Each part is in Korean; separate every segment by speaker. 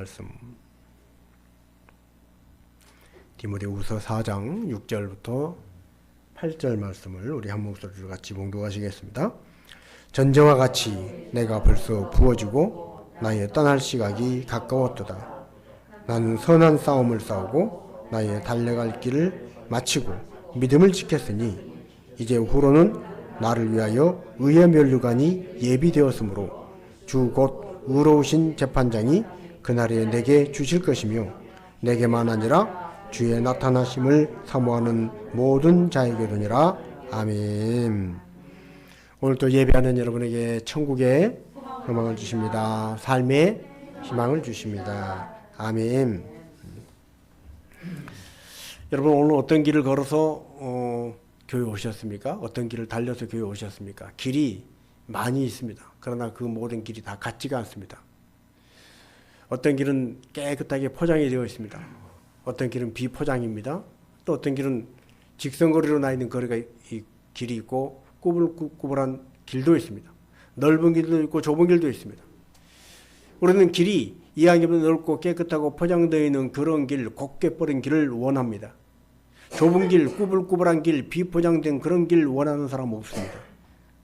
Speaker 1: 말씀 디모데후서 4장 6절부터 8절 말씀을 우리 한 목소리로 같이 봉독하시겠습니다. 전쟁과 같이 내가 벌써 부어지고 나의 떠날 시각이 가까웠도다. 나는 선한 싸움을 싸우고 나의 달려갈 길을 마치고 믿음을 지켰으니 이제 후로는 나를 위하여 의의 면류관이 예비되었으므로 주 곧 의로우신 재판장이 그날에 내게 주실 것이며 내게만 아니라 주의 나타나심을 사모하는 모든 자에게도니라. 아멘. 오늘도 예배하는 여러분에게 천국의 소망을 주십니다. 삶의 희망을 주십니다. 아멘. 여러분 오늘 어떤 길을 걸어서 교회 오셨습니까? 어떤 길을 달려서 교회 오셨습니까? 길이 많이 있습니다. 그러나 그 모든 길이 다 같지가 않습니다. 어떤 길은 깨끗하게 포장이 되어 있습니다. 어떤 길은 비포장입니다. 또 어떤 길은 직선거리로 나 있는 길이 있고 꾸불꾸불한 길도 있습니다. 넓은 길도 있고 좁은 길도 있습니다. 우리는 길이 이왕이면 넓고 깨끗하고 포장되어 있는 그런 길, 곱게 뻗은 길을 원합니다. 좁은 길, 꾸불꾸불한 길, 비포장된 그런 길 원하는 사람 없습니다.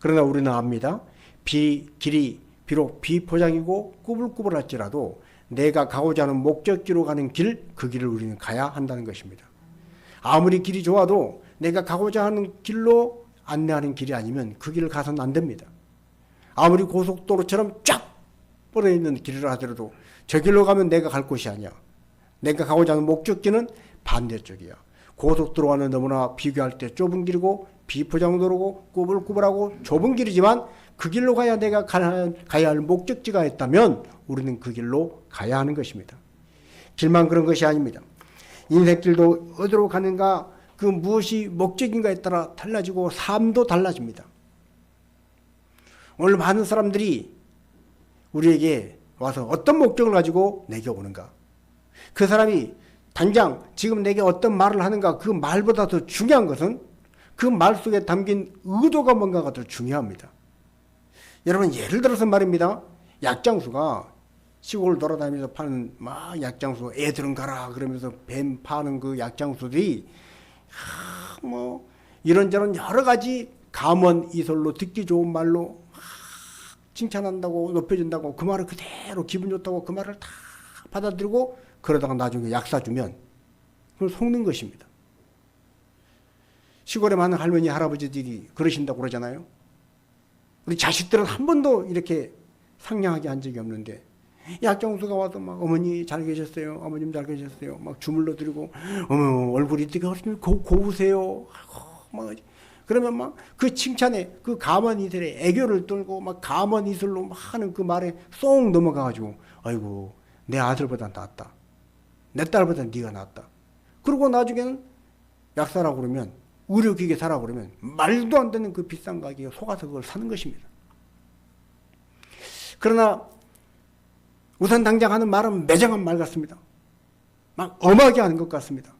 Speaker 1: 그러나 우리는 압니다. 길이 비록 비포장이고 꾸불꾸불할지라도 내가 가고자 하는 목적지로 가는 길, 그 길을 우리는 가야 한다는 것입니다. 아무리 길이 좋아도 내가 가고자 하는 길로 안내하는 길이 아니면 그 길을 가서는 안 됩니다. 아무리 고속도로처럼 쫙 뻗어 있는 길이라 하더라도 저 길로 가면 내가 갈 곳이 아니야. 내가 가고자 하는 목적지는 반대쪽이야. 고속도로와는 너무나 비교할 때 좁은 길이고 비포장도로고 꾸불꾸불하고 좁은 길이지만 그 길로 가야 내가 가야 할 목적지가 있다면 우리는 그 길로 가야 하는 것입니다. 길만 그런 것이 아닙니다. 인생길도 어디로 가는가, 그 무엇이 목적인가에 따라 달라지고 삶도 달라집니다. 오늘 많은 사람들이 우리에게 와서 어떤 목적을 가지고 내게 오는가, 그 사람이 당장 지금 내게 어떤 말을 하는가, 그 말보다 더 중요한 것은 그 말 속에 담긴 의도가 뭔가가 더 중요합니다. 여러분 예를 들어서 말입니다. 약장수가 시골 돌아다니면서 파는 막 약장수, 애들은 가라 그러면서 뱀 파는 그 약장수들이 뭐 이런저런 여러 가지 감언 이설로 듣기 좋은 말로 칭찬한다고 높여준다고 그 말을 그대로 기분 좋다고 그 말을 다 받아들이고 그러다가 나중에 약 사주면 그걸 속는 것입니다. 시골에 많은 할머니 할아버지들이 그러신다고 그러잖아요. 우리 자식들은 한 번도 이렇게 상냥하게 한 적이 없는데 약장수가 와서 막 어머니 잘 계셨어요, 아버님 잘 계셨어요 막 주물러 드리고 어머 얼굴이 되게 고우세요 막 그러면 막 그 칭찬에 그 감언 이설에 애교를 떨고 막 감언 이설로 막 하는 그 말에 쏙 넘어가가지고 아이고 내 아들보다 낫다, 내 딸보다 네가 낫다. 그리고 나중에는 약 사라고 그러면, 의료기계 사라고 그러면 말도 안 되는 그 비싼 가격에 속아서 그걸 사는 것입니다. 그러나 우선 당장 하는 말은 매정한 말 같습니다. 막 엄하게 하는 것 같습니다.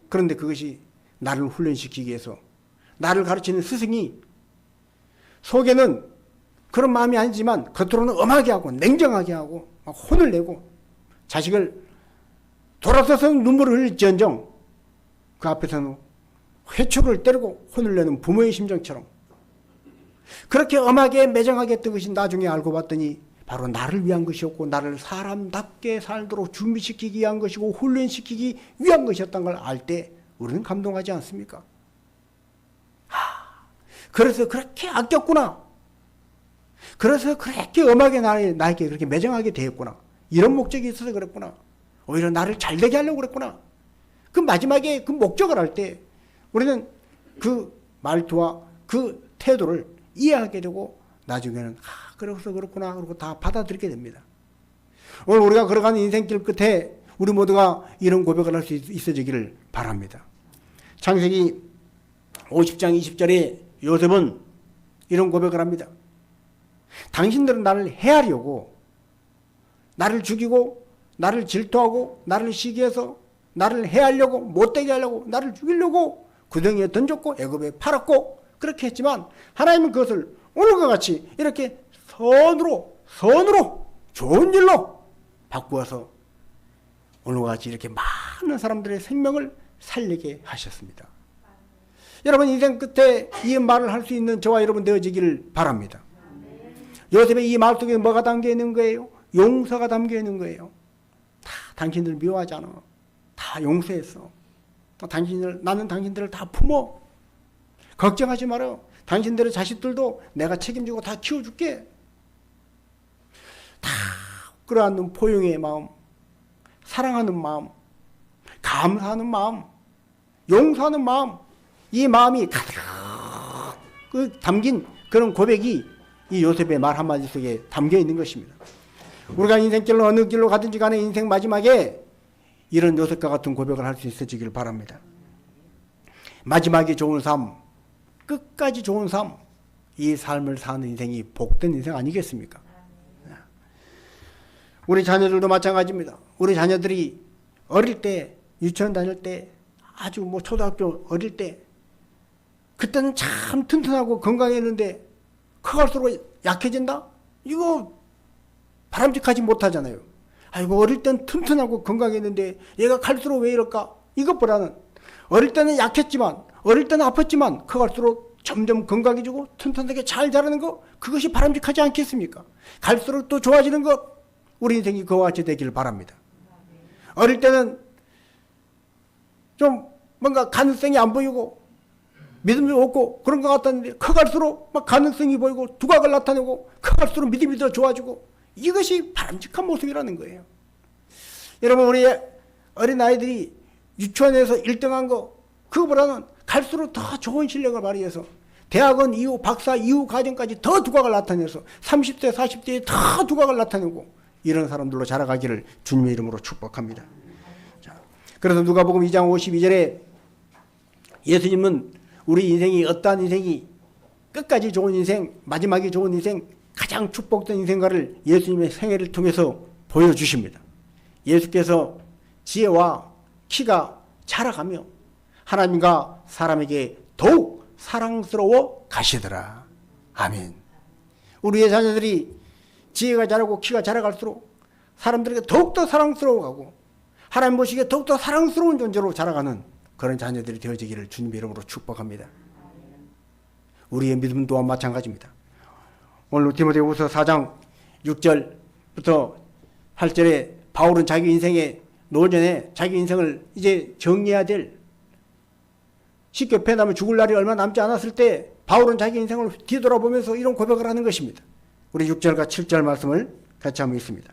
Speaker 1: 그런데 그것이 나를 훈련시키기 위해서 나를 가르치는 스승이 속에는 그런 마음이 아니지만 겉으로는 엄하게 하고 냉정하게 하고 막 혼을 내고 자식을 돌아서서 눈물을 흘릴지언정 그 앞에서는 회초를 때리고 혼을 내는 부모의 심정처럼 그렇게 엄하게 매정하게 했던 것이 나중에 알고 봤더니 바로 나를 위한 것이었고 나를 사람답게 살도록 준비시키기 위한 것이고 훈련시키기 위한 것이었던 걸 알 때 우리는 감동하지 않습니까? 그래서 그렇게 아꼈구나. 그래서 그렇게 엄하게 나에게 그렇게 매정하게 대했구나. 이런 목적이 있어서 그랬구나. 오히려 나를 잘되게 하려고 그랬구나. 그 마지막에 그 목적을 알 때 우리는 그 말투와 그 태도를 이해하게 되고 나중에는 그래서 그렇구나 그러고 다 받아들이게 됩니다. 오늘 우리가 걸어가는 인생길 끝에 우리 모두가 이런 고백을 할 수 있어지기를 바랍니다. 창세기 50장 20절에 요셉은 이런 고백을 합니다. 당신들은 나를 해하려고, 나를 죽이고 나를 질투하고 나를 시기해서 나를 해하려고, 못되게 하려고, 나를 죽이려고 구덩이에 던졌고 애굽에 팔았고 그렇게 했지만 하나님은 그것을 오늘과 같이 이렇게 선으로 좋은 일로 바꾸어서 오늘과 같이 이렇게 많은 사람들의 생명을 살리게 하셨습니다. 여러분 인생 끝에 이 말을 할 수 있는 저와 여러분 되어지기를 바랍니다. 요셉의 이 말 속에 뭐가 담겨 있는 거예요? 용서가 담겨 있는 거예요. 다 당신들 미워하지 않아. 다 용서했어. 나는 당신들을 다 품어. 걱정하지 마라. 당신들의 자식들도 내가 책임지고 다 키워줄게. 다 끌어안는 포용의 마음, 사랑하는 마음, 감사하는 마음, 용서하는 마음, 이 마음이 가득 담긴 그런 고백이 이 요셉의 말 한마디 속에 담겨 있는 것입니다. 우리가 인생길로 어느 길로 가든지 간에 인생 마지막에 이런 요셉과 같은 고백을 할 수 있어지길 바랍니다. 마지막에 좋은 삶, 끝까지 좋은 삶, 이 삶을 사는 인생이 복된 인생 아니겠습니까? 우리 자녀들도 마찬가지입니다. 우리 자녀들이 어릴 때, 유치원 다닐 때, 아주 초등학교 어릴 때, 그때는 참 튼튼하고 건강했는데 커갈수록 약해진다? 이거 바람직하지 못하잖아요. 아이고 어릴 땐 튼튼하고 건강했는데 얘가 갈수록 왜 이럴까? 이것보다는 어릴 때는 약했지만, 어릴 때는 아팠지만 커갈수록 점점 건강해지고 튼튼하게 잘 자라는 거, 그것이 바람직하지 않겠습니까? 갈수록 또 좋아지는 것, 우리 인생이 그와 같이 되기를 바랍니다. 어릴 때는 좀 뭔가 가능성이 안 보이고 믿음이 없고 그런 것 같았는데 커갈수록 막 가능성이 보이고 두각을 나타내고 커갈수록 믿음이 더 좋아지고, 이것이 바람직한 모습이라는 거예요. 여러분 우리 어린아이들이 유치원에서 1등한 거, 그거보다는 갈수록 더 좋은 실력을 발휘해서 대학원 이후 박사 이후 과정까지 더 두각을 나타내서 30대 40대에 더 두각을 나타내고 이런 사람들로 자라가기를 주님의 이름으로 축복합니다. 자, 그래서 누가복음 2장 52절에 예수님은 우리 인생이 어떠한 인생이 끝까지 좋은 인생, 마지막이 좋은 인생, 가장 축복된 인생과를 예수님의 생애를 통해서 보여주십니다. 예수께서 지혜와 키가 자라가며 하나님과 사람에게 더욱 사랑스러워 가시더라. 아멘. 우리의 자녀들이 지혜가 자라고 키가 자라갈수록 사람들에게 더욱더 사랑스러워가고 하나님 보시기에 더욱더 사랑스러운 존재로 자라가는 그런 자녀들이 되어지기를 주님의 이름으로 축복합니다. 우리의 믿음 또한 마찬가지입니다. 오늘 디모데후서 4장 6절부터 8절에 바울은 자기 인생의 노전에 자기 인생을 이제 정리해야 될, 쉽게 패나면 죽을 날이 얼마 남지 않았을 때 바울은 자기 인생을 뒤돌아보면서 이런 고백을 하는 것입니다. 우리 6절과 7절 말씀을 같이 한번 읽습니다.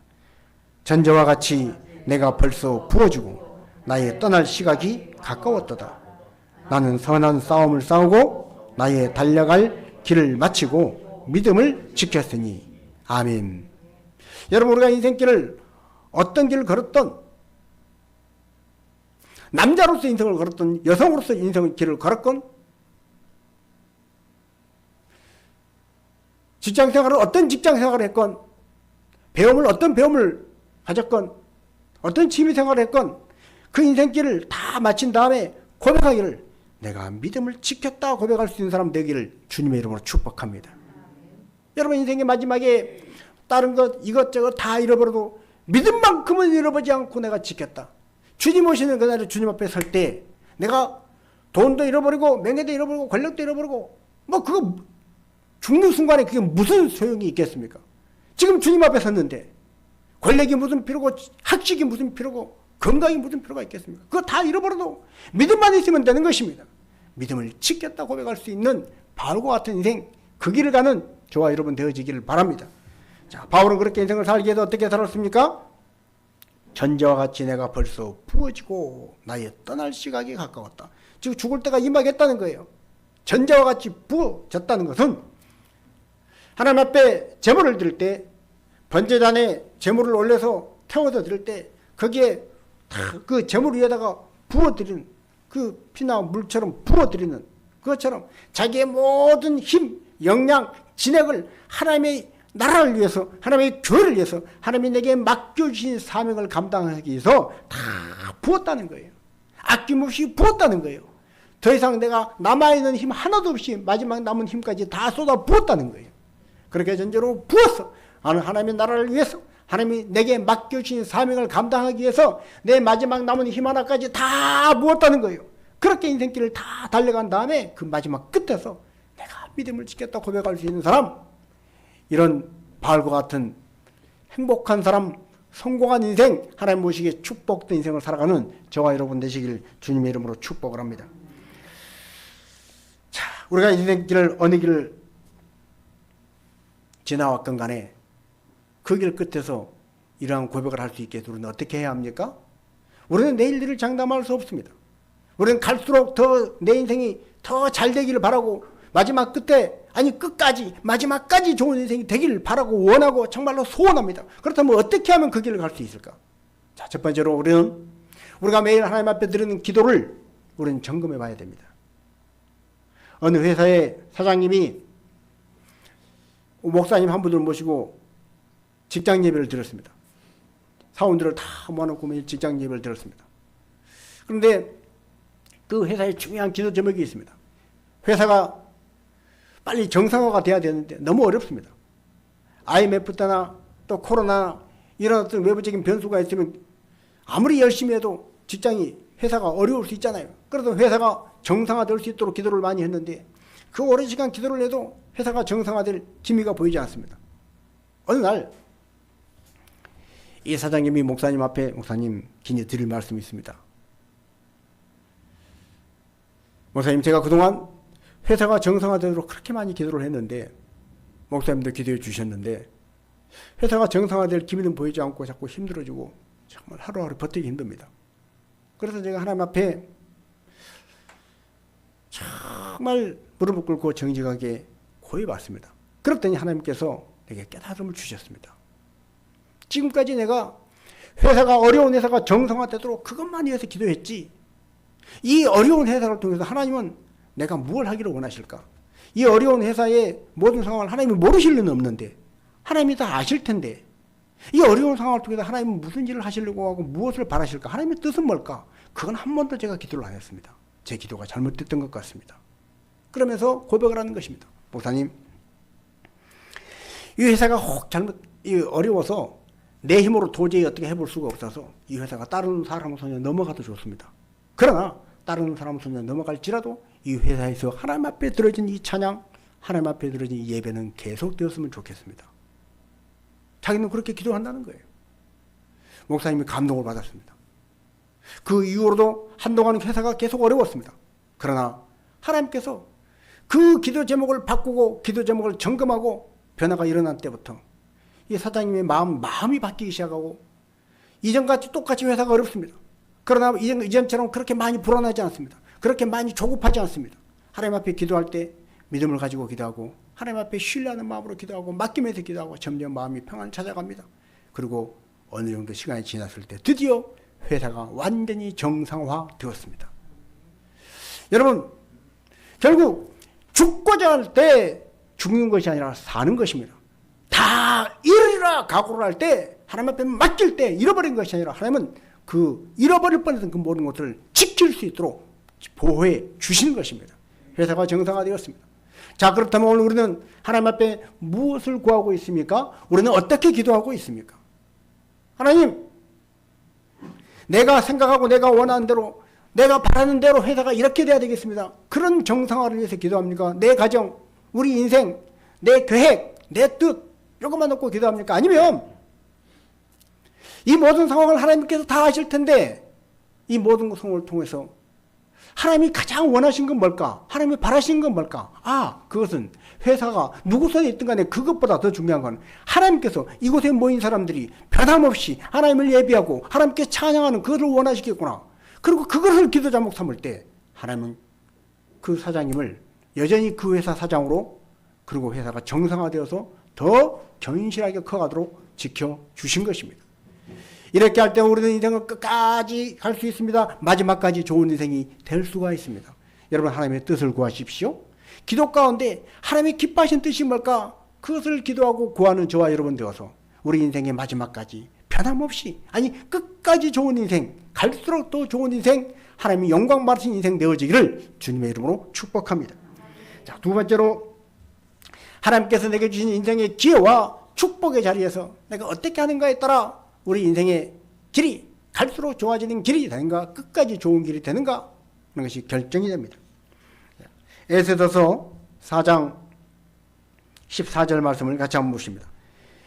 Speaker 1: 전저와 같이 내가 벌써 부어지고 나의 떠날 시각이 가까웠도다. 나는 선한 싸움을 싸우고 나의 달려갈 길을 마치고 믿음을 지켰으니. 아멘. 여러분 우리가 인생길을 어떤 길을 걸었던, 남자로서 인생을 걸었던, 여성으로서 인생의 길을 걸었건, 직장생활을 어떤 직장생활을 했건, 어떤 배움을 가졌건, 어떤 취미생활을 했건 그 인생길을 다 마친 다음에 고백하기를 내가 믿음을 지켰다 고백할 수 있는 사람 되기를 주님의 이름으로 축복합니다. 여러분 인생의 마지막에 다른 것 이것저것 다 잃어버려도 믿음만큼은 잃어버리지 않고 내가 지켰다. 주님 오시는 그날에 주님 앞에 설 때 내가 돈도 잃어버리고 명예도 잃어버리고 권력도 잃어버리고 그거 죽는 순간에 그게 무슨 소용이 있겠습니까? 지금 주님 앞에 섰는데 권력이 무슨 필요고 학식이 무슨 필요고 건강이 무슨 필요가 있겠습니까? 그거 다 잃어버려도 믿음만 있으면 되는 것입니다. 믿음을 지켰다 고백할 수 있는 바울과 같은 인생, 그 길을 가는 저와 여러분 되어지기를 바랍니다. 자, 바울은 그렇게 인생을 살기 위해서 어떻게 살았습니까? 전저와 같이 내가 벌써 부어지고 나의 떠날 시각이 가까웠다. 지금 죽을 때가 임하겠다는 거예요. 전저와 같이 부어졌다는 것은 하나님 앞에 제물을 드릴 때, 번제단에 제물을 올려서 태워서 드릴 때 거기에 그 제물 위에다가 부어드리는, 그 피나 물처럼 부어드리는 그것처럼 자기의 모든 힘, 역량, 진액을 하나님의 나라를 위해서, 하나님의 교회를 위해서, 하나님이 내게 맡겨주신 사명을 감당하기 위해서 다 부었다는 거예요. 아낌없이 부었다는 거예요. 더 이상 내가 남아있는 힘 하나도 없이 마지막 남은 힘까지 다 쏟아 부었다는 거예요. 그렇게 전제로 부었어. 나는 하나님의 나라를 위해서, 하나님이 내게 맡겨주신 사명을 감당하기 위해서 내 마지막 남은 힘 하나까지 다 모았다는 거예요. 그렇게 인생길을 다 달려간 다음에 그 마지막 끝에서 내가 믿음을 지켰다 고백할 수 있는 사람, 이런 바울과 같은 행복한 사람, 성공한 인생, 하나님 모시기에 축복된 인생을 살아가는 저와 여러분 되시길 주님의 이름으로 축복을 합니다. 자, 우리가 인생길을 어느 길을 지나왔건 간에 그 길 끝에서 이러한 고백을 할 수 있게 우리는 어떻게 해야 합니까? 우리는 내일 일을 장담할 수 없습니다. 우리는 갈수록 더 내 인생이 더 잘 되기를 바라고 마지막 끝에, 아니 끝까지 마지막까지 좋은 인생이 되기를 바라고 원하고 정말로 소원합니다. 그렇다면 어떻게 하면 그 길을 갈 수 있을까? 자, 첫 번째로 우리가 매일 하나님 앞에 드리는 기도를 우리는 점검해 봐야 됩니다. 어느 회사의 사장님이 목사님 한 분을 모시고 직장 예배를 드렸습니다. 사원들을 다 모아놓고 매일 직장 예배를 드렸습니다. 그런데 그 회사에 중요한 기도 제목이 있습니다. 회사가 빨리 정상화가 돼야 되는데 너무 어렵습니다. IMF 때나 또 코로나 이런 어떤 외부적인 변수가 있으면 아무리 열심히 해도 회사가 어려울 수 있잖아요. 그래서 회사가 정상화될 수 있도록 기도를 많이 했는데 그 오랜 시간 기도를 해도 회사가 정상화될 기미가 보이지 않습니다. 어느 날 이 사장님이 목사님 앞에, 목사님 긴히 드릴 말씀이 있습니다. 목사님, 제가 그동안 회사가 정상화되도록 그렇게 많이 기도를 했는데, 목사님도 기도해 주셨는데 회사가 정상화될 기미는 보이지 않고 자꾸 힘들어지고 정말 하루하루 버티기 힘듭니다. 그래서 제가 하나님 앞에 정말 무릎을 꿇고 정직하게 고해봤습니다. 그랬더니 하나님께서 내게 깨달음을 주셨습니다. 지금까지 내가 어려운 회사가 정상화되도록 그것만 위해서 기도했지, 이 어려운 회사를 통해서 하나님은 내가 무엇을 하기를 원하실까? 이 어려운 회사의 모든 상황을 하나님이 모르실 리는 없는데 하나님이 다 아실 텐데 이 어려운 상황을 통해서 하나님은 무슨 일을 하시려고 하고 무엇을 바라실까? 하나님의 뜻은 뭘까? 그건 한 번도 제가 기도를 안 했습니다. 제 기도가 잘못됐던 것 같습니다. 그러면서 고백을 하는 것입니다. 목사님, 이 회사가 어려워서 내 힘으로 도저히 어떻게 해볼 수가 없어서 이 회사가 다른 사람 손에 넘어가도 좋습니다. 그러나 다른 사람 손에 넘어갈지라도 이 회사에서 하나님 앞에 들어진 이 찬양, 하나님 앞에 들어진 이 예배는 계속되었으면 좋겠습니다. 자기는 그렇게 기도한다는 거예요. 목사님이 감동을 받았습니다. 그 이후로도 한동안 회사가 계속 어려웠습니다. 그러나 하나님께서 그 기도 제목을 바꾸고 기도 제목을 점검하고 변화가 일어난 때부터 이 사장님의 마음이 바뀌기 시작하고 이전같이 똑같이 회사가 어렵습니다. 그러나 이전처럼 그렇게 많이 불안하지 않습니다. 그렇게 많이 조급하지 않습니다. 하나님 앞에 기도할 때 믿음을 가지고 기도하고 하나님 앞에 신뢰하는 마음으로 기도하고 맡기면서 기도하고 점점 마음이 평안을 찾아갑니다. 그리고 어느 정도 시간이 지났을 때 드디어 회사가 완전히 정상화되었습니다. 여러분, 결국 죽고자 할 때 죽는 것이 아니라 사는 것입니다. 다 잃으리라 각오를 할 때, 하나님 앞에 맡길 때 잃어버린 것이 아니라 하나님은 그 잃어버릴 뻔했던 그 모든 것을 지킬 수 있도록 보호해 주시는 것입니다. 회사가 정상화되었습니다. 자, 그렇다면 오늘 우리는 하나님 앞에 무엇을 구하고 있습니까? 우리는 어떻게 기도하고 있습니까? 하나님, 내가 생각하고 내가 원하는 대로, 내가 바라는 대로 회사가 이렇게 돼야 되겠습니다. 그런 정상화를 위해서 기도합니까? 내 가정, 우리 인생, 내 계획, 내 뜻, 이것만 놓고 기도합니까? 아니면 이 모든 상황을 하나님께서 다 아실 텐데 이 모든 상황을 통해서 하나님이 가장 원하신 건 뭘까? 하나님이 바라신 건 뭘까? 그것은 회사가 누구 손에 있든 간에 그것보다 더 중요한 건 하나님께서 이곳에 모인 사람들이 변함없이 하나님을 예비하고 하나님께 찬양하는 그것을 원하시겠구나. 그리고 그것을 기도 제목 삼을 때 하나님은 그 사장님을 여전히 그 회사 사장으로, 그리고 회사가 정상화되어서 더 견실하게 커가도록 지켜주신 것입니다. 이렇게 할 때 우리는 인생을 끝까지 갈 수 있습니다. 마지막까지 좋은 인생이 될 수가 있습니다. 여러분, 하나님의 뜻을 구하십시오. 기도 가운데 하나님의 기뻐하신 뜻이 뭘까? 그것을 기도하고 구하는 저와 여러분 되어서 우리 인생의 마지막까지 변함없이, 아니 끝까지 좋은 인생, 갈수록 더 좋은 인생, 하나님의 영광 받으신 인생 되어지기를 주님의 이름으로 축복합니다. 자, 두 번째로 하나님께서 내게 주신 인생의 기회와 축복의 자리에서 내가 어떻게 하는가에 따라 우리 인생의 길이 갈수록 좋아지는 길이 되는가, 끝까지 좋은 길이 되는가 하는 것이 결정이 됩니다. 에스더서 4장 14절 말씀을 같이 한번 보십니다.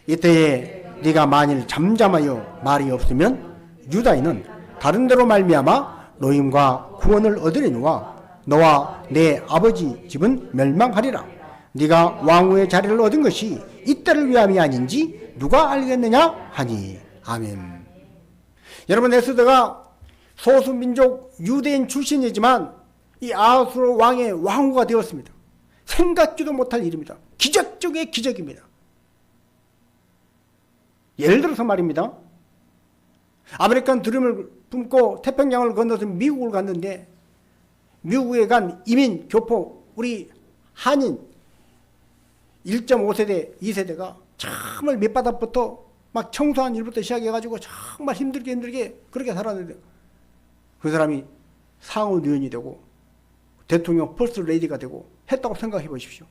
Speaker 1: 이때에 네가 만일 잠잠하여 말이 없으면 유다인은 다른 데로 말미암아 노임과 구원을 얻으려니와 너와 내 아버지 집은 멸망하리라. 네가 왕후의 자리를 얻은 것이 이때를 위함이 아닌지 누가 알겠느냐 하니. 아멘. 여러분, 에스더가 소수민족 유대인 출신이지만 이 아하수로 왕의 왕후가 되었습니다. 생각지도 못할 일입니다. 기적 중의 기적입니다. 예를 들어서 말입니다. 아메리칸 드림을 품고 태평양을 건너서 미국을 갔는데 미국에 간 이민 교포 우리 한인 1.5세대 2세대가 정말 밑바닥부터 막 청소한 일부터 시작해가지고 정말 힘들게 그렇게 살았는데 그 사람이 상원의원이 되고 대통령 퍼스트 레이디가 되고 했다고 생각해 보십시오.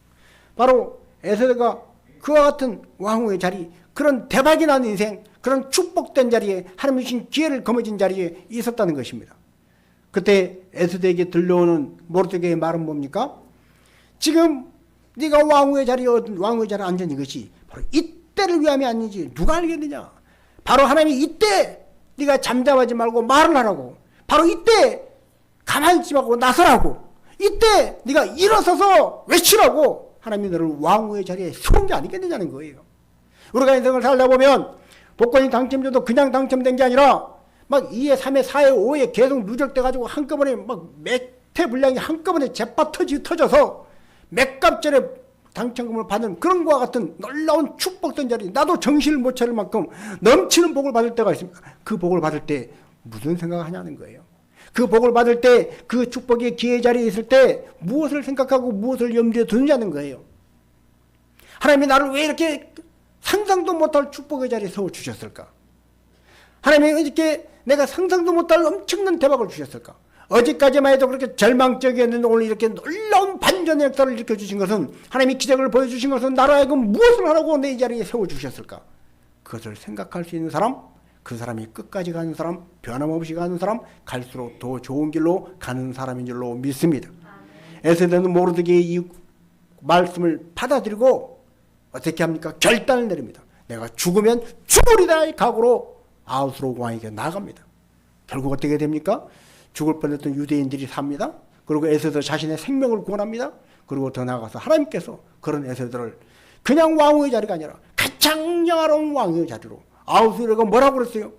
Speaker 1: 바로 에스더가 그와 같은 왕후의 자리, 그런 대박이 난 인생, 그런 축복된 자리에, 하나님 주신 기회를 거머쥔 자리에 있었다는 것입니다. 그때 에스더에게 들려오는 모르드게의 말은 뭡니까? 지금 네가 왕후의 자리에 앉은 이것이 바로 이때를 위함이 아닌지 누가 알겠느냐. 바로 하나님이 이때 네가 잠잠하지 말고 말을 하라고, 바로 이때 가만히 있지 말고 나서라고, 이때 네가 일어서서 외치라고 하나님이 너를 왕후의 자리에 세운 게 아니겠느냐는 거예요. 우리가 인생을 살다 보면 복권이 당첨돼도 그냥 당첨된 게 아니라 막 2회, 3회, 4회, 5회 계속 누적돼가지고 한꺼번에 막 매태분량이 한꺼번에 재파 터져서 맥값전에 당첨금을 받는 그런 것과 같은 놀라운 축복된 자리, 나도 정신을 못 차릴 만큼 넘치는 복을 받을 때가 있습니다. 그 복을 받을 때 무슨 생각을 하냐는 거예요. 그 복을 받을 때, 그 축복의 기회 자리에 있을 때 무엇을 생각하고 무엇을 염두에 두느냐는 거예요. 하나님이 나를 왜 이렇게 상상도 못할 축복의 자리에 세워주셨을까? 하나님이 왜 이렇게 내가 상상도 못할 엄청난 대박을 주셨을까? 어제까지만 해도 그렇게 절망적이었는데 오늘 이렇게 놀라운 반전의 역사를 일으켜주신 것은, 하나님이 기적을 보여주신 것은 나로 하여금 무엇을 하라고 내 자리에 세워주셨을까? 그것을 생각할 수 있는 사람, 그 사람이 끝까지 가는 사람, 변함없이 가는 사람, 갈수록 더 좋은 길로 가는 사람인 줄로 믿습니다. 에스더는 모르드게의 이 말씀을 받아들이고 어떻게 합니까? 결단을 내립니다. 내가 죽으면 죽으리다 이 각오로 아하수로 왕에게 나갑니다. 결국 어떻게 됩니까? 죽을 뻔했던 유대인들이 삽니다. 그리고 에스더 자신의 생명을 구원합니다. 그리고 더 나아가서 하나님께서 그런 에스더를 그냥 왕후의 자리가 아니라 가장 영화로운 왕후의 자리로, 아하수로가 뭐라고 그랬어요?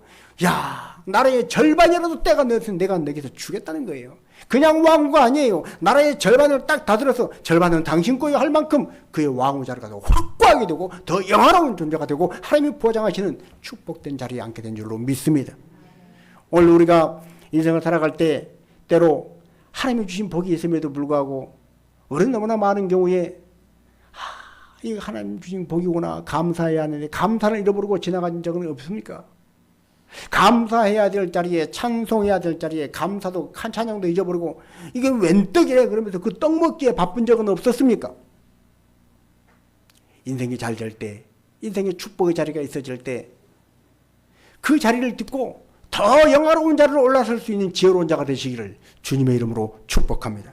Speaker 1: 야, 나라의 절반이라도 때가 되었으면 내가 너에게서 주겠다는 거예요. 그냥 왕후가 아니에요. 나라의 절반을 딱 다들어서 절반은 당신 거요 할 만큼 그의 왕후 자리가 더 확고하게 되고 더 영화로운 존재가 되고 하나님이 보장하시는 축복된 자리에 앉게 된 줄로 믿습니다. 오늘 우리가 인생을 살아갈 때 때로 하나님이 주신 복이 있음에도 불구하고 우리는 너무나 많은 경우에 이거 하나님 주신 복이구나 감사해야 하는데 감사를 잃어버리고 지나간 적은 없습니까? 감사해야 될 자리에, 찬송해야 될 자리에 감사도 찬양도 잊어버리고 이게 웬 떡이래 그러면서 그 떡 먹기에 바쁜 적은 없었습니까? 인생이 잘 될 때, 인생의 축복의 자리가 있어질 때 그 자리를 딛고 더 영화로운 자리로 올라설 수 있는 지혜로운 자가 되시기를 주님의 이름으로 축복합니다.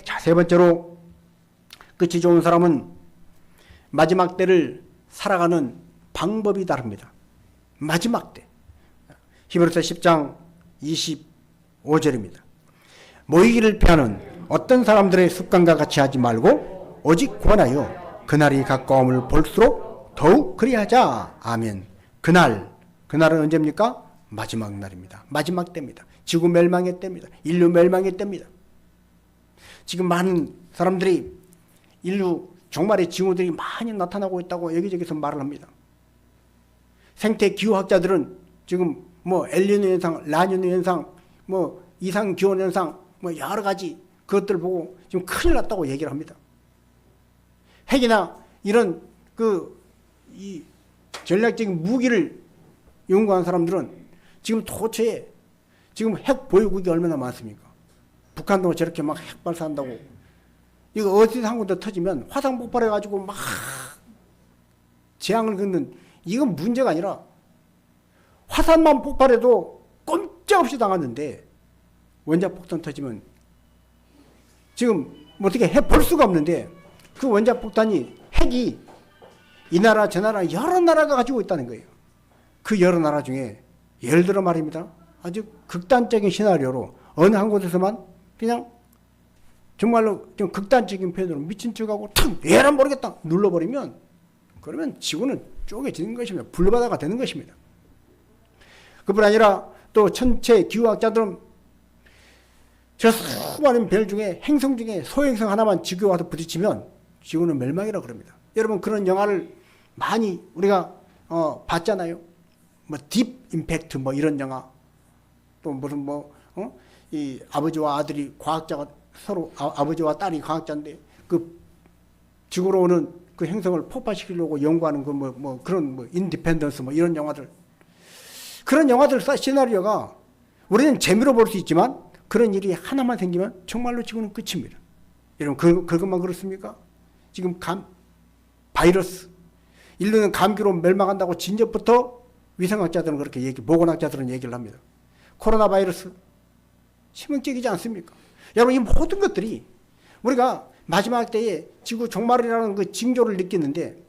Speaker 1: 자, 세 번째로 끝이 좋은 사람은 마지막 때를 살아가는 방법이 다릅니다. 마지막 때. 히브리서 10장 25절입니다. 모이기를 피하는 어떤 사람들의 습관과 같이 하지 말고 오직 권하여 그날이 가까움을 볼수록 더욱 그리하자. 아멘. 그날은 언제입니까? 마지막 날입니다. 마지막 때입니다. 지구 멸망의 때입니다. 인류 멸망의 때입니다. 지금 많은 사람들이 인류 종말의 징후들이 많이 나타나고 있다고 여기저기서 말을 합니다. 생태 기후학자들은 지금 뭐 엘니뇨 현상, 라니뇨 현상, 뭐 이상 기온 현상, 뭐 여러 가지 그것들 보고 지금 큰일 났다고 얘기를 합니다. 핵이나 이런 이 전략적인 무기를 연구한 사람들은 지금 도처에 지금 핵 보유국이 얼마나 많습니까? 북한도 저렇게 막 핵 발사한다고. 이거 어디서 한 군데 터지면 화산 폭발해가지고 막
Speaker 2: 재앙을 긋는 이건 문제가 아니라 화산만 폭발해도 꼼짝없이 당하는데 원자폭탄 터지면 지금 어떻게 해볼 수가 없는데 그 원자폭탄이 핵이 이 나라 저 나라 여러 나라가 가지고 있다는 거예요. 그 여러 나라 중에 예를 들어 말입니다. 아주 극단적인 시나리오로 어느 한 곳에서만 그냥 정말로 좀 극단적인 표현으로 미친 척하고 탁 얘란 모르겠다 눌러버리면 그러면 지구는 쪼개지는 것입니다. 불바다가 되는 것입니다. 그뿐 아니라 또 천체 기후학자들은 저 수많은 별 중에 행성 중에 소행성 하나만 지구에 와서 부딪히면 지구는 멸망이라고 그럽니다. 여러분 그런 영화를 많이 우리가 봤잖아요. 뭐 딥 임팩트 뭐 이런 영화 또 무슨 이 아버지와 아들이 과학자가 서로 아버지와 딸이 과학자인데 그 지구로 오는 그 행성을 폭파시키려고 연구하는 그 그런 인디펜던스 뭐 이런 영화들 그런 영화들 시나리오가 우리는 재미로 볼 수 있지만 그런 일이 하나만 생기면 정말로 지구는 끝입니다. 여러분 그것만 그렇습니까? 지금 바이러스 인류는 감기로 멸망한다고 진접부터 위생학자들은 그렇게 보건학자들은 얘기를 합니다. 코로나 바이러스 치명적이지 않습니까? 여러분 이 모든 것들이 우리가 마지막 때에 지구 종말이라는 그 징조를 느끼는데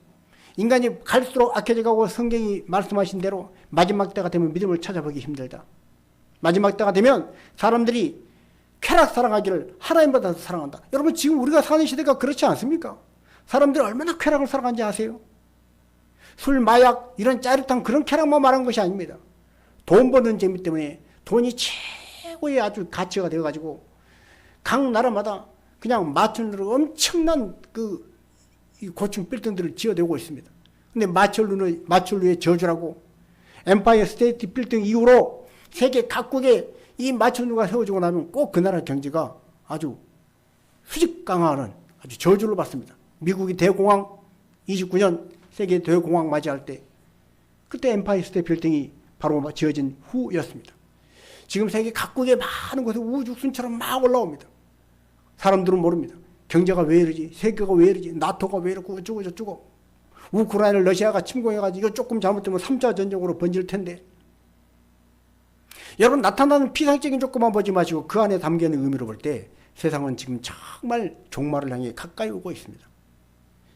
Speaker 2: 인간이 갈수록 악해져가고 성경이 말씀하신 대로 마지막 때가 되면 믿음을 찾아보기 힘들다. 마지막 때가 되면 사람들이 쾌락 사랑하기를 하나님보다 더 사랑한다. 여러분 지금 우리가 사는 시대가 그렇지 않습니까? 사람들이 얼마나 쾌락을 사랑하는지 아세요? 술, 마약 이런 짜릿한 그런 쾌락만 말한 것이 아닙니다. 돈 버는 재미 때문에 돈이 최고의 아주 가치가 되어가지고 각 나라마다 그냥 마천루로 엄청난 이 고층 빌딩들을 지어내고 있습니다. 근데 마천루의 저주라고 엠파이어 스테이트 빌딩 이후로 세계 각국에 이 마천루가 세워지고 나면 꼭 그 나라 경제가 아주 수직 강화하는 아주 저주를 받습니다. 미국이 대공황 29년 세계 대공황 맞이할 때 그때 엠파이어 스테이트 빌딩이 바로 지어진 후였습니다. 지금 세계 각국의 많은 곳에 우주순처럼 막 올라옵니다. 사람들은 모릅니다. 경제가 왜 이러지? 세계가 왜 이러지? 나토가 왜 이러고 어쩌고 저쩌고. 우크라이나를 러시아가 침공해가지고 이거 조금 잘못되면 3차 전쟁으로 번질 텐데. 여러분 나타나는 피상적인 조건만 보지 마시고 그 안에 담겨있는 의미로 볼 때 세상은 지금 정말 종말을 향해 가까이 오고 있습니다.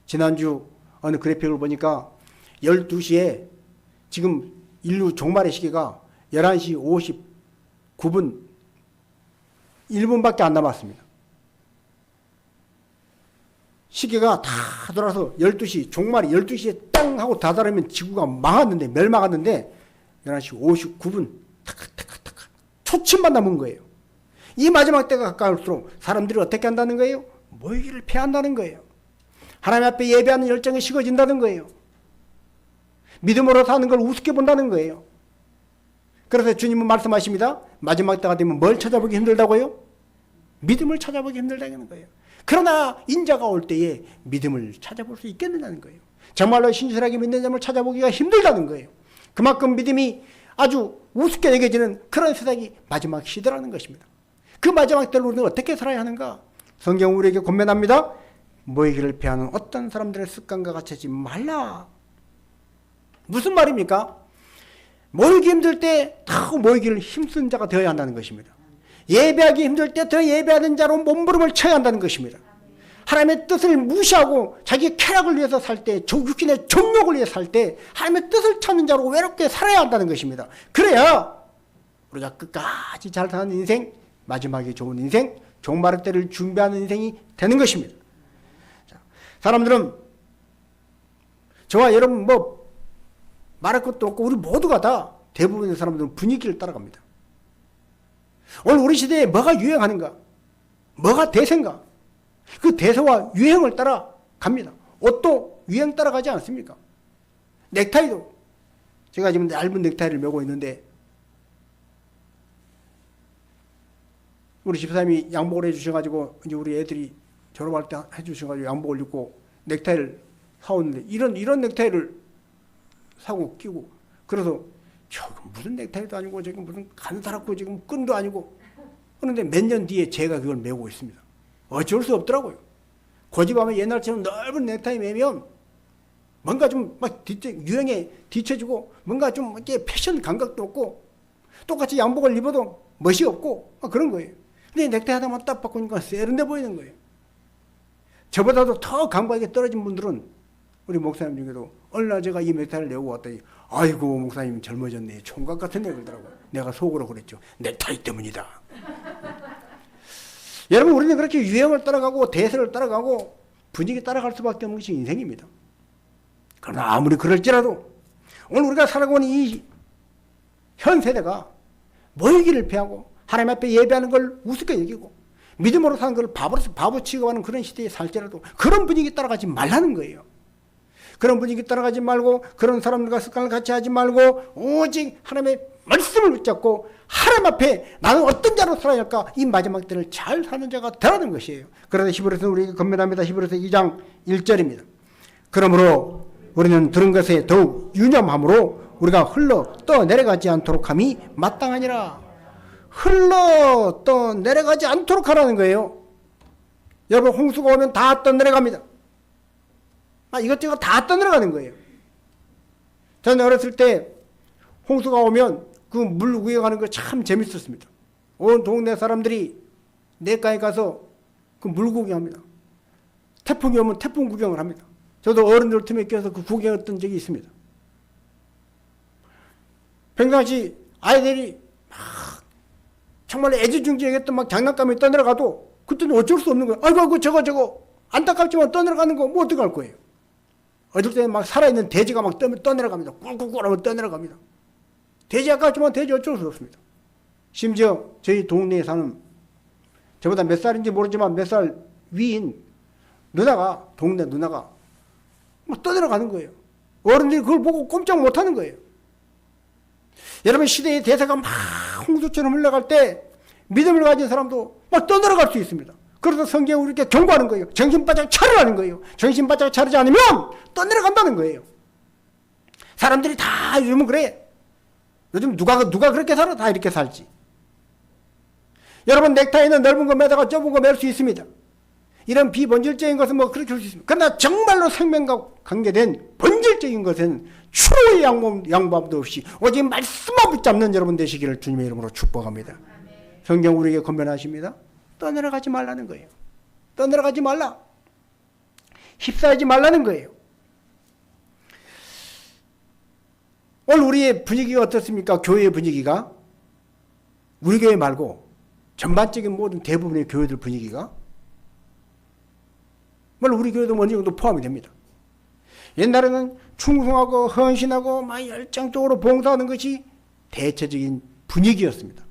Speaker 2: 지난주 어느 그래픽을 보니까 12시에 지금 인류 종말의 시기가 11시 59분 1분밖에 안 남았습니다. 시계가 다 돌아서 12시 종말이 12시에 땅 하고 다다르면 지구가 망했는데 멸망했는데 11시 59분 타카타카타카 초침만 남은 거예요. 이 마지막 때가 가까울수록 사람들이 어떻게 한다는 거예요? 모이기를 피한다는 거예요. 하나님 앞에 예배하는 열정이 식어진다는 거예요. 믿음으로 사는 걸 우습게 본다는 거예요. 그래서 주님은 말씀하십니다. 마지막 때가 되면 뭘 찾아보기 힘들다고요? 믿음을 찾아보기 힘들다는 거예요. 그러나 인자가 올 때에 믿음을 찾아볼 수 있겠느냐는 거예요. 정말로 신실하게 믿는 점을 찾아보기가 힘들다는 거예요. 그만큼 믿음이 아주 우습게 여겨지는 그런 세상이 마지막 시대라는 것입니다. 그 마지막 때를 우리는 어떻게 살아야 하는가? 성경은 우리에게 권면합니다. 모이기를 피하는 어떤 사람들의 습관과 같이 하지 말라. 무슨 말입니까? 모이기 힘들 때 더 모이기를 힘쓴 자가 되어야 한다는 것입니다. 예배하기 힘들 때 더 예배하는 자로 몸부림을 쳐야 한다는 것입니다. 하나님의 뜻을 무시하고 자기 쾌락을 위해서 살 때, 육신의 정욕을 위해서 살 때 하나님의 뜻을 찾는 자로 외롭게 살아야 한다는 것입니다. 그래야 우리가 끝까지 잘 사는 인생, 마지막에 좋은 인생, 종말의 때를 준비하는 인생이 되는 것입니다. 자, 사람들은 저와 여러분 말할 것도 없고 우리 모두가 다 대부분의 사람들은 분위기를 따라갑니다. 오늘 우리 시대에 뭐가 유행하는가? 뭐가 대세인가? 그 대세와 유행을 따라갑니다. 옷도 유행 따라가지 않습니까? 넥타이도 제가 지금 얇은 넥타이를 메고 있는데 우리 집사님이 양복을 해주셔가지고 이제 우리 애들이 졸업할 때 해주셔가지고 양복을 입고 넥타이를 사오는데 이런 넥타이를 사고 끼고 그래서 무슨 넥타이도 아니고 지금 무슨 간사랗고 지금 끈도 아니고 그런데 몇 년 뒤에 제가 그걸 메고 있습니다. 어쩔 수 없더라고요. 고집하면 옛날처럼 넓은 넥타이 매면 뭔가 좀 막 유행에 뒤처지고 뭔가 좀 이렇게 패션 감각도 없고 똑같이 양복을 입어도 멋이 없고 막 그런 거예요. 근데 넥타이 하나만 딱 바꾸니까 세련돼 보이는 거예요. 저보다도 더 감각이 떨어진 분들은 우리 목사님 중에도 어느 날 제가 이 넥타이를 내고 왔더니 아이고 목사님 젊어졌네. 총각 같은데 그러더라고요. 내가 속으로 그랬죠. 넥타이 때문이다. 여러분 우리는 그렇게 유행을 따라가고 대세를 따라가고 분위기 따라갈 수밖에 없는 것이 인생입니다. 그러나 아무리 그럴지라도 오늘 우리가 살아가는 이 현 세대가 모이기를 피하고 하나님 앞에 예배하는 걸 우습게 여기고 믿음으로 사는 걸 바보 취급하는 그런 시대에 살지라도 그런 분위기 따라가지 말라는 거예요. 그런 분위기 따라가지 말고 그런 사람들과 습관을 같이 하지 말고 오직 하나님의 말씀을 붙잡고 하나님 앞에 나는 어떤 자로 살아야 할까 이 마지막 때를 잘 사는 자가 되라는 것이에요. 그래서 히브리서 우리에게 건면합니다. 히브리서 2장 1절입니다. 그러므로 우리는 들은 것에 더욱 유념함으로 우리가 흘러 떠내려가지 않도록 함이 마땅하니라. 흘러 떠내려가지 않도록 하라는 거예요. 여러분 홍수가 오면 다 떠내려갑니다. 이것저것 다 떠내려가는 거예요. 저는 어렸을 때 홍수가 오면 그 물 위에 가는 거 참 재밌었습니다. 온 동네 사람들이 내가에 가서 그 물 구경합니다. 태풍이 오면 태풍 구경을 합니다. 저도 어른들 틈에 껴서 그 구경했던 적이 있습니다. 평상시 아이들이 막 정말 애지중지했던 막 장난감이 떠내려가도 그때는 어쩔 수 없는 거예요. 아이고 저거 안타깝지만 떠내려가는 거 뭐 어떡할 거예요. 어쩔 때는 막 살아있는 돼지가 막 떠내려갑니다. 꿀꿀꿀 하면 떠내려갑니다. 돼지 아깝지만 돼지 어쩔 수 없습니다. 심지어 저희 동네에 사는 저보다 몇 살인지 모르지만 몇 살 위인 동네 누나가 막 떠내려가는 거예요. 어른들이 그걸 보고 꼼짝 못하는 거예요. 여러분 시대의 대세가 막 홍수처럼 흘러갈 때 믿음을 가진 사람도 막 떠내려갈 수 있습니다. 그래서 성경이 우리에게 경고하는 거예요. 정신 바짝 차리라는 거예요. 정신 바짝 차리지 않으면 떠내려간다는 거예요. 사람들이 다 요즘은 그래. 요즘 누가 그렇게 살아? 다 이렇게 살지. 여러분 넥타이는 넓은 거 매다가 좁은 거 맬 수 있습니다. 이런 비본질적인 것은 뭐 그렇게 할 수 있습니다. 그러나 정말로 생명과 관계된 본질적인 것은 추후의 양보함도 없이 오직 말씀만 붙잡는 여러분 되시기를 주님의 이름으로 축복합니다. 성경 우리에게 권면하십니다. 떠내려가지 말라는 거예요. 떠내려가지 말라. 휩싸이지 말라는 거예요. 오늘 우리의 분위기가 어떻습니까? 교회의 분위기가 우리 교회 말고 전반적인 모든 대부분의 교회들 분위기가 물론 우리 교회도 어느 정도 포함이 됩니다. 옛날에는 충성하고 헌신하고 막 열정적으로 봉사하는 것이 대체적인 분위기였습니다.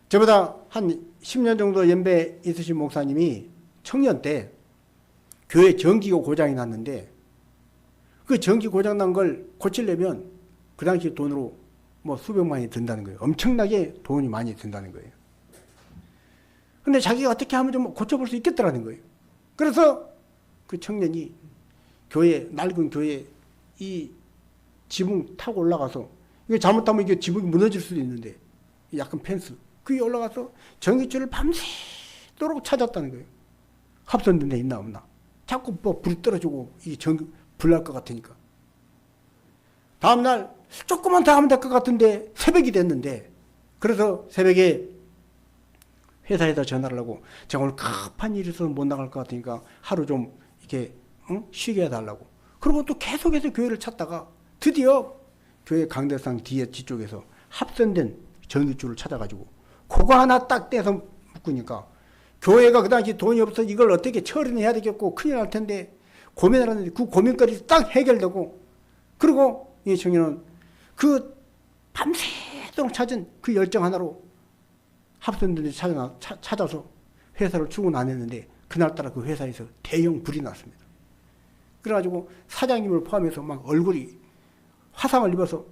Speaker 2: 저보다 한 10년 정도 연배 있으신 목사님이 청년 때 교회 전기가 고장이 났는데 그 전기 고장 난 걸 고치려면 그 당시 돈으로 뭐 수백만이 든다는 거예요. 엄청나게 돈이 많이 든다는 거예요. 근데 자기가 어떻게 하면 좀 고쳐볼 수 있겠다라는 거예요. 그래서 그 청년이 낡은 교회 이 지붕 타고 올라가서 이게 잘못하면 이게 지붕이 무너질 수도 있는데 약간 펜스 그게 올라가서 전기줄을 밤새도록 찾았다는 거예요. 합선된 데 있나 없나. 자꾸 뭐 불이 떨어지고 이 전기 불날 것 같으니까. 다음날 조금만 더 하면 될 것 같은데 새벽이 됐는데 그래서 새벽에 회사에다 전화를 하고 제가 오늘 급한 일이 있어서 못 나갈 것 같으니까 하루 좀 이렇게 쉬게 해달라고. 그리고 또 계속해서 교회를 찾다가 드디어 교회 강대상 뒤쪽에서 합선된 전기줄을 찾아가지고 그거 하나 딱 떼서 묶으니까 교회가 그 당시 돈이 없어서 이걸 어떻게 처리는 해야 되겠고 큰일 날 텐데 고민을 하는데 그 고민거리 딱 해결되고 그리고 이 청년은 그 밤새도록 찾은 그 열정 하나로 합선된 데 찾아서 회사를 출근 안 했는데 그날따라 그 회사에서 대형 불이 났습니다. 그래가지고 사장님을 포함해서 막 얼굴이 화상을 입어서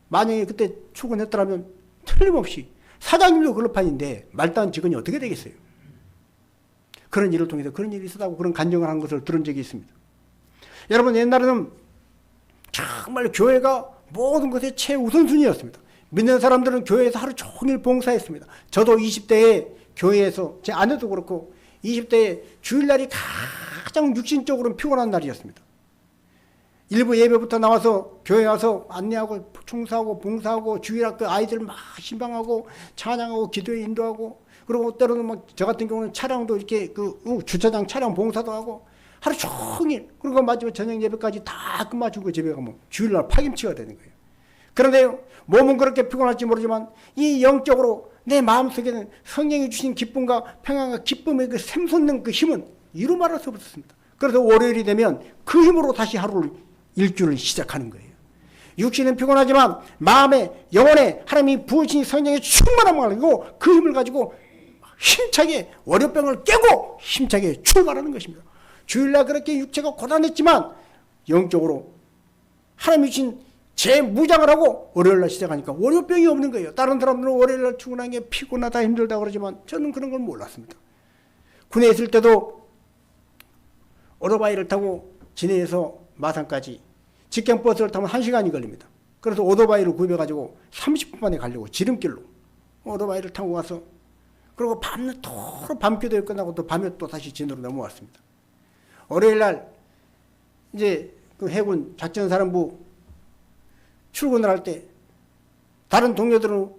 Speaker 2: 만약에 그때 출근했더라면 틀림없이 사장님도 근로판인데 말단 직원이 어떻게 되겠어요? 그런 일을 통해서 그런 일이 있었다고 그런 간증을 한 것을 들은 적이 있습니다. 여러분 옛날에는 정말 교회가 모든 것의 최우선순위였습니다. 믿는 사람들은 교회에서 하루 종일 봉사했습니다. 저도 20대에 교회에서 제 아내도 그렇고 20대에 주일날이 가장 육신적으로는 피곤한 날이었습니다. 일부 예배부터 나와서 교회 와서 안내하고 총사하고 봉사하고 주일학교 아이들 막 신방하고 찬양하고 기도에 인도하고, 그리고 때로는 막 저 같은 경우는 차량도 이렇게 주차장 차량 봉사도 하고 하루 종일, 그리고 마지막 저녁 예배까지 다 끝마치고 집에 가면 주일날 파김치가 되는 거예요. 그런데 몸은 그렇게 피곤할지 모르지만 이 영적으로 내 마음속에는 성령이 주신 기쁨과 평안과 기쁨의 그 샘솟는 그 힘은 이루 말할 수 없었습니다. 그래서 월요일이 되면 그 힘으로 다시 하루를 일주를 시작하는 거예요. 육신은 피곤하지만 마음에 영혼에 하나님이 부으신 성령의 충만함을 가지고 그 힘을 가지고 힘차게 월요병을 깨고 힘차게 출발하는 것입니다. 주일날 그렇게 육체가 고단했지만 영적으로 하나님이 주신 재무장을 하고 월요일날 시작하니까 월요병이 없는 거예요. 다른 사람들은 월요일날 출근하는 게 피곤하다 힘들다 그러지만 저는 그런 걸 몰랐습니다. 군에 있을 때도 오토바이를 타고 진해에서 마산까지 직경버스를 타면 1시간이 걸립니다. 그래서 오토바이를 구입해가지고 30분 만에 가려고 지름길로 오토바이를 타고 와서, 그리고 밤늦도록 밤기도에 끝나고 또 밤에 또 다시 진으로 넘어왔습니다. 월요일날 이제 그 해군 작전사령부 출근을 할 때 다른 동료들은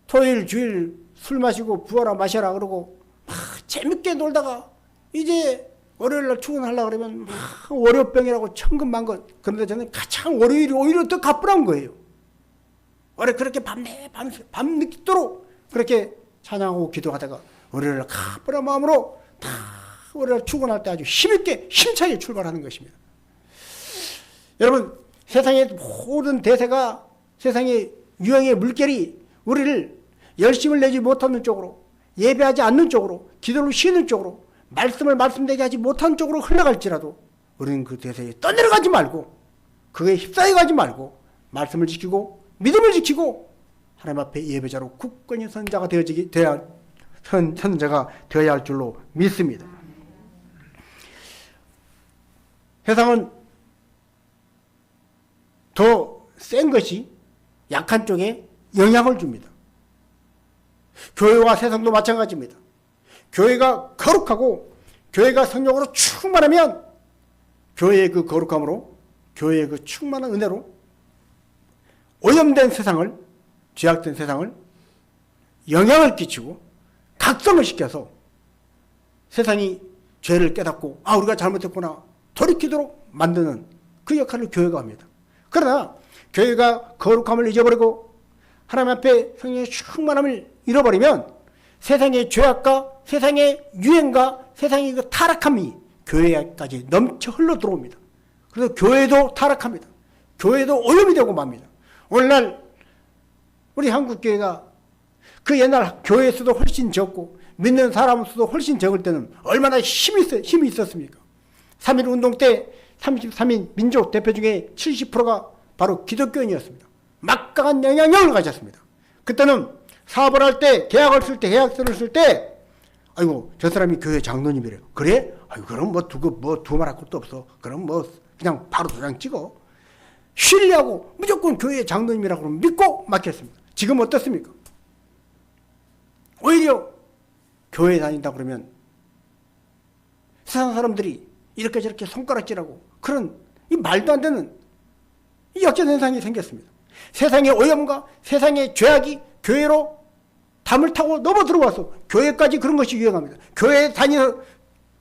Speaker 2: 토요일 주일 술 마시고 부어라 마셔라 그러고 막 재밌게 놀다가 이제 월요일날 출근하려고 그러면 막 월요병이라고 천근만근. 그런데 저는 가장 월요일이 오히려 더 가뿐한 거예요. 원래 그렇게 밤늦도록 그렇게 찬양하고 기도하다가 월요일날 가뿐한 마음으로 다 월요일 출근할 때 아주 힘있게 힘차게 출발하는 것입니다. 여러분, 세상의 모든 대세가, 세상의 유행의 물결이 우리를 열심을 내지 못하는 쪽으로, 예배하지 않는 쪽으로, 기도를 쉬는 쪽으로, 말씀을 말씀되게 하지 못하는 쪽으로 흘러갈지라도 우리는 그 대세에 떠내려가지 말고, 그에 휩싸여가지 말고 말씀을 지키고 믿음을 지키고 하나님 앞에 예배자로 굳건히 선자가 선자가 되어야 할 줄로 믿습니다. 세상은 더 센 것이 약한 쪽에 영향을 줍니다. 교회와 세상도 마찬가지입니다. 교회가 거룩하고 교회가 성령으로 충만하면 교회의 그 거룩함으로, 교회의 그 충만한 은혜로 오염된 세상을, 죄악된 세상을 영향을 끼치고 각성을 시켜서 세상이 죄를 깨닫고 우리가 잘못했구나 돌이키도록 만드는 그 역할을 교회가 합니다. 그러나 교회가 거룩함을 잊어버리고 하나님 앞에 성령의 충만함을 잃어버리면 세상의 죄악과 세상의 유행과 세상의 그 타락함이 교회까지 넘쳐 흘러 들어옵니다. 그래서 교회도 타락합니다. 교회도 오염이 되고 맙니다. 오늘날 우리 한국교회가 그 옛날 교회 수도 훨씬 적고 믿는 사람 수도 훨씬 적을 때는 얼마나 힘이 있었습니까? 3.1 운동 때 33인 민족 대표 중에 70%가 바로 기독교인이었습니다. 막강한 영향력을 가졌습니다. 그때는 사업을 할 때, 계약을 쓸 때, 계약서를 쓸 때, 아이고, 저 사람이 교회 장로님이래요. 그래? 아이고, 그럼 두말할 것도 없어. 그럼 그냥 바로 도장 찍어. 신뢰하고 무조건 교회 장로님이라고 믿고 맡겼습니다. 지금 어떻습니까? 오히려 교회 다닌다 그러면 세상 사람들이 이렇게 저렇게 손가락질하고 그런 이 말도 안 되는 이 역전 현상이 생겼습니다. 세상의 오염과 세상의 죄악이 교회로 담을 타고 넘어 들어와서 교회까지 그런 것이 유행합니다. 교회에 다니서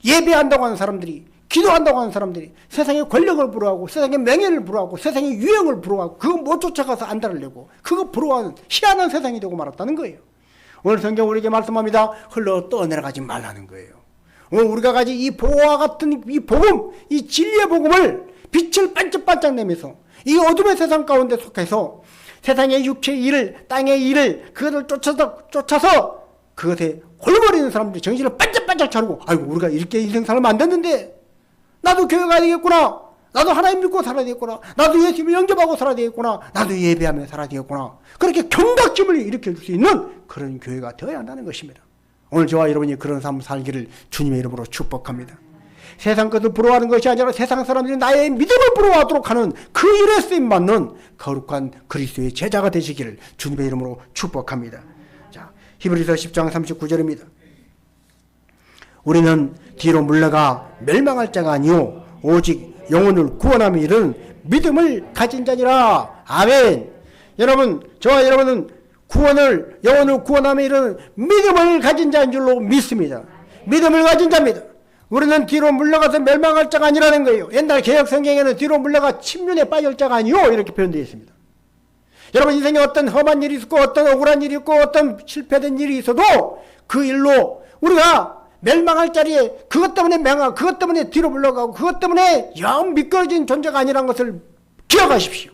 Speaker 2: 예배한다고 하는 사람들이, 기도한다고 하는 사람들이 세상의 권력을 부러워하고 세상의 명예를 부러워하고 세상의 유행을 부러워하고 그거 못 쫓아가서 안달을 내고 그거 부러워하는 희한한 세상이 되고 말았다는 거예요. 오늘 성경 우리에게 말씀합니다. 흘러 떠내려가지 말라는 거예요. 오늘 우리가 가진 이 보호와 같은 이 복음, 이 진리의 복음을 빛을 반짝반짝 내면서 이 어둠의 세상 가운데 속해서 세상의 육체의 일을, 땅의 일을 그것을 쫓아서 그것에 홀버리는 사람들이 정신을 반짝반짝 차리고 아이고 우리가 이렇게 인생 살면 안 됐는데 나도 교회 가야 되겠구나, 나도 하나님 믿고 살아야 되겠구나, 나도 예수님을 영접하고 살아야 되겠구나, 나도 예배하며 살아야 되겠구나, 그렇게 경각심을 일으켜 줄 수 있는 그런 교회가 되어야 한다는 것입니다. 오늘 저와 여러분이 그런 삶 살기를 주님의 이름으로 축복합니다. 세상 것을 부러워하는 것이 아니라 세상 사람들이 나의 믿음을 부러워하도록 하는 그 일에 쓰임받는 거룩한 그리스도의 제자가 되시기를 주님의 이름으로 축복합니다. 자, 히브리서 10장 39절입니다. 우리는 뒤로 물러가 멸망할 자가 아니요 오직 영혼을 구원하며 이르는 믿음을 가진 자니라. 아멘. 여러분, 저와 여러분은 영혼을 구원하며 이르는 믿음을 가진 자인 줄로 믿습니다. 믿음을 가진 자입니다. 우리는 뒤로 물러가서 멸망할 자가 아니라는 거예요. 옛날 개혁 성경에는 뒤로 물러가 침륜에 빠질 자가 아니요 이렇게 표현되어 있습니다. 여러분, 인생에 어떤 험한 일이 있고 어떤 억울한 일이 있고 어떤 실패된 일이 있어도 그 일로 우리가 멸망할 자리에 그것 때문에 뒤로 물러가고 그것 때문에 영 미끄러진 존재가 아니라는 것을 기억하십시오.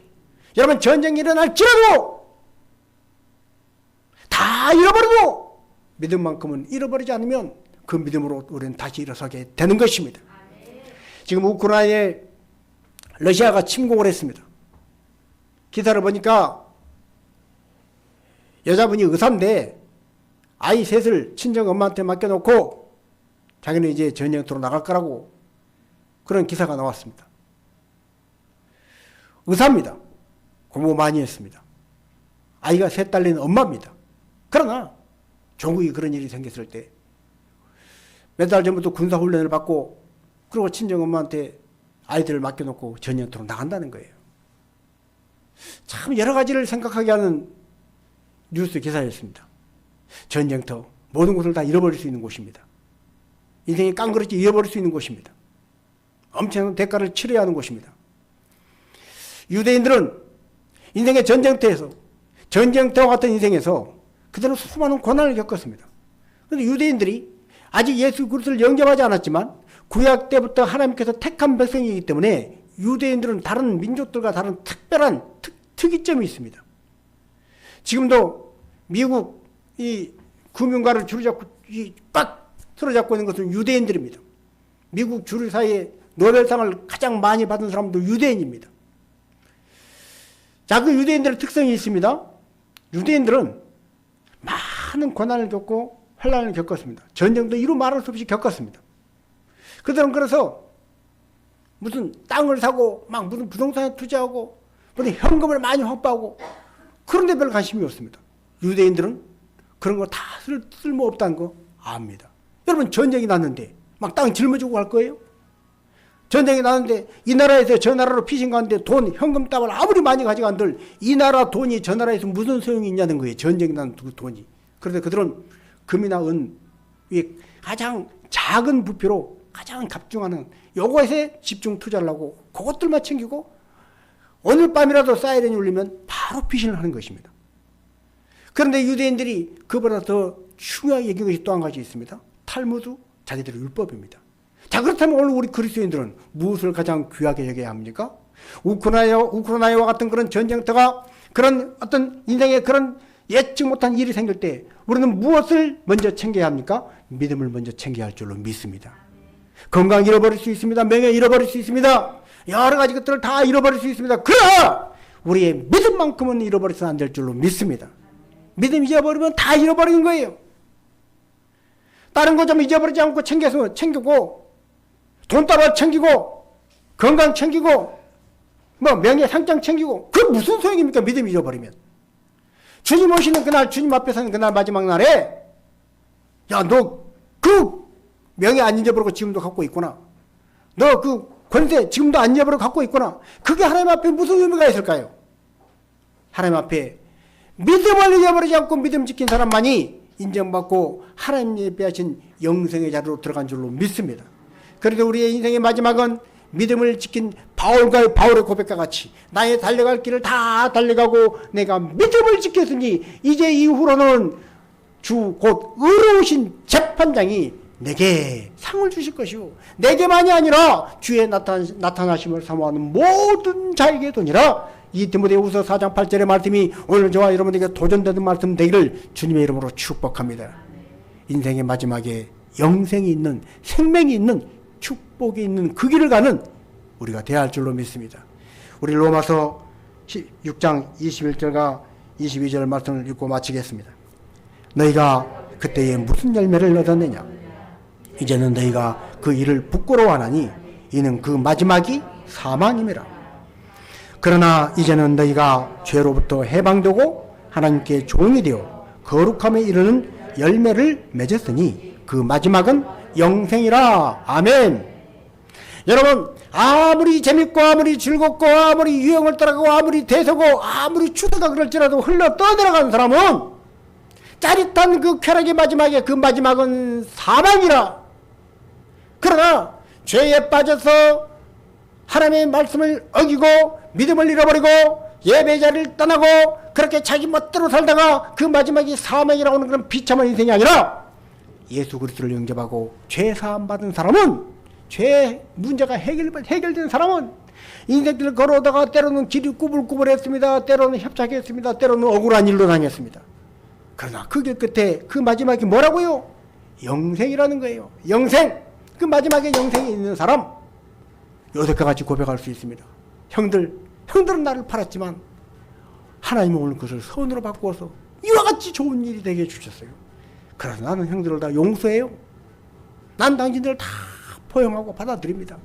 Speaker 2: 여러분, 전쟁이 일어날지라도 다 잃어버려도 믿음만큼은 잃어버리지 않으면 그 믿음으로 우리는 다시 일어서게 되는 것입니다. 지금 우크라이나에 러시아가 침공을 했습니다. 기사를 보니까 여자분이 의사인데 아이 셋을 친정 엄마한테 맡겨놓고 자기는 이제 전쟁터로 나갈 거라고 그런 기사가 나왔습니다. 의사입니다. 공부 많이 했습니다. 아이가 셋 딸린 엄마입니다. 그러나 종국이 그런 일이 생겼을 때 몇 달 전부터 군사훈련을 받고 그리고 친정엄마한테 아이들을 맡겨놓고 전쟁터로 나간다는 거예요. 참 여러 가지를 생각하게 하는 뉴스 기사였습니다. 전쟁터, 모든 것을 다 잃어버릴 수 있는 곳입니다. 인생의 깡그릇이 잃어버릴 수 있는 곳입니다. 엄청난 대가를 치러야 하는 곳입니다. 유대인들은 인생의 전쟁터와 같은 인생에서 그들은 수많은 고난을 겪었습니다. 그런데 유대인들이 아직 예수 그리스도를 영접하지 않았지만 구약 때부터 하나님께서 택한 백성이기 때문에 유대인들은 다른 민족들과 다른 특별한 특이점이 있습니다. 지금도 미국 이 금융가를 줄잡고 꽉 틀어잡고 있는 것은 유대인들입니다. 미국 주류 사이에 노벨상을 가장 많이 받은 사람도 유대인입니다. 자, 그 유대인들의 특성이 있습니다. 유대인들은 많은 고난을 겪고 환난을 겪었습니다. 전쟁도 이루 말할 수 없이 겪었습니다. 그들은 그래서 무슨 땅을 사고 막 무슨 부동산에 투자하고 무슨 현금을 많이 확보하고 그런데 별 관심이 없습니다. 유대인들은 그런 거 다 쓸모없다는 거 압니다. 여러분, 전쟁이 났는데 막 땅 짊어지고 갈 거예요? 전쟁이 났는데 이 나라에서 저 나라로 피신 가는데 돈, 현금 따발 아무리 많이 가져간들 이 나라 돈이 저 나라에서 무슨 소용이 있냐는 거예요. 전쟁이 난 그 돈이. 그런데 그들은 금이나 은, 가장 작은 부피로 가장 갑중하는 요것에 집중 투자를 하고 그것들만 챙기고 오늘 밤이라도 사이렌이 울리면 바로 피신을 하는 것입니다. 그런데 유대인들이 그보다 더 중요하게 여긴 것이 또 한 가지 있습니다. 탈무드, 자기들의 율법입니다. 자, 그렇다면 오늘 우리 그리스도인들은 무엇을 가장 귀하게 여겨야 합니까? 우크라이나와 같은 그런 전쟁터가 그런 어떤 인생의 그런 예측 못한 일이 생길 때 우리는 무엇을 먼저 챙겨야 합니까? 믿음을 먼저 챙겨야 할 줄로 믿습니다. 건강 잃어버릴 수 있습니다. 명예 잃어버릴 수 있습니다. 여러 가지 것들을 다 잃어버릴 수 있습니다. 그러나 우리의 믿음만큼은 잃어버려서는 안 될 줄로 믿습니다. 믿음 잊어버리면 다 잃어버리는 거예요. 다른 거 좀 잊어버리지 않고 챙기고 돈다발 챙기고 건강 챙기고 뭐 명예 상장 챙기고 그 무슨 소용입니까? 믿음 잃어버리면. 주님 오시는 그날, 주님 앞에 서는 그날 마지막 날에 야, 너 그 명예 안 잊어버리고 지금도 갖고 있구나. 너 그 권세 지금도 안 잊어버리고 갖고 있구나. 그게 하나님 앞에 무슨 의미가 있을까요? 하나님 앞에 믿음을 잃어버리지 않고 믿음 지킨 사람만이 인정받고 하나님이 예배하신 영생의 자리로 들어간 줄로 믿습니다. 그래도 우리의 인생의 마지막은 믿음을 지킨 바울의 고백과 같이 나의 달려갈 길을 다 달려가고 내가 믿음을 지켰으니 이제 이후로는 주 곧 의로우신 재판장이 내게 상을 주실 것이요 내게만이 아니라 주의 나타나심을 사모하는 모든 자에게 도니라. 이 디모데후서 4장 8절의 말씀이 오늘 저와 여러분에게 도전되는 말씀 되기를 주님의 이름으로 축복합니다. 인생의 마지막에 영생이 있는, 생명이 있는, 축복이 있는 그 길을 가는 우리가 되어야 할 줄로 믿습니다. 우리 로마서 6장 21절과 22절 말씀을 읽고 마치겠습니다. 너희가 그때에 무슨 열매를 얻었느냐? 이제는 너희가 그 일을 부끄러워하나니 이는 그 마지막이 사망임이라. 그러나 이제는 너희가 죄로부터 해방되고 하나님께 종이 되어 거룩함에 이르는 열매를 맺었으니 그 마지막은 영생이라. 아멘. 여러분, 아무리 재밌고 아무리 즐겁고 아무리 유행을 따라가고 아무리 대서고 아무리 추다가 그럴지라도 흘러 떠들어가는 사람은 짜릿한 그 쾌락의 마지막에 그 마지막은 사망이라. 그러나 죄에 빠져서 하나님의 말씀을 어기고 믿음을 잃어버리고 예배 자리를 떠나고 그렇게 자기 멋대로 살다가 그 마지막이 사망이라고 하는 그런 비참한 인생이 아니라 예수 그리스도를 영접하고 죄 사함 받은 사람은, 죄 문제가 해결된 사람은 인생길을 걸어오다가 때로는 길이 꾸불꾸불했습니다. 때로는 협착했습니다. 때로는 억울한 일로 당했습니다. 그러나 그 길 끝에 그 마지막이 뭐라고요? 영생이라는 거예요. 영생. 그 마지막에 영생이 있는 사람, 요새과 같이 고백할 수 있습니다. 형들은 나를 팔았지만 하나님은 오늘 그것을 선으로 바꾸어서 이와 같이 좋은 일이 되게 해주셨어요. 그래서 나는 형들을 다 용서해요. 난 당신들을 다 포용하고 받아들입니다.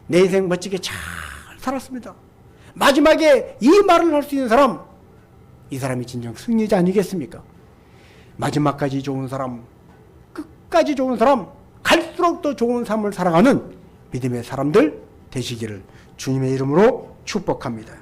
Speaker 2: 내 인생 멋지게 잘 살았습니다. 마지막에 이 말을 할 수 있는 사람, 이 사람이 진정 승리자 아니겠습니까? 마지막까지 좋은 사람, 끝까지 좋은 사람, 갈수록 더 좋은 삶을 살아가는 믿음의 사람들 되시기를 주님의 이름으로 축복합니다.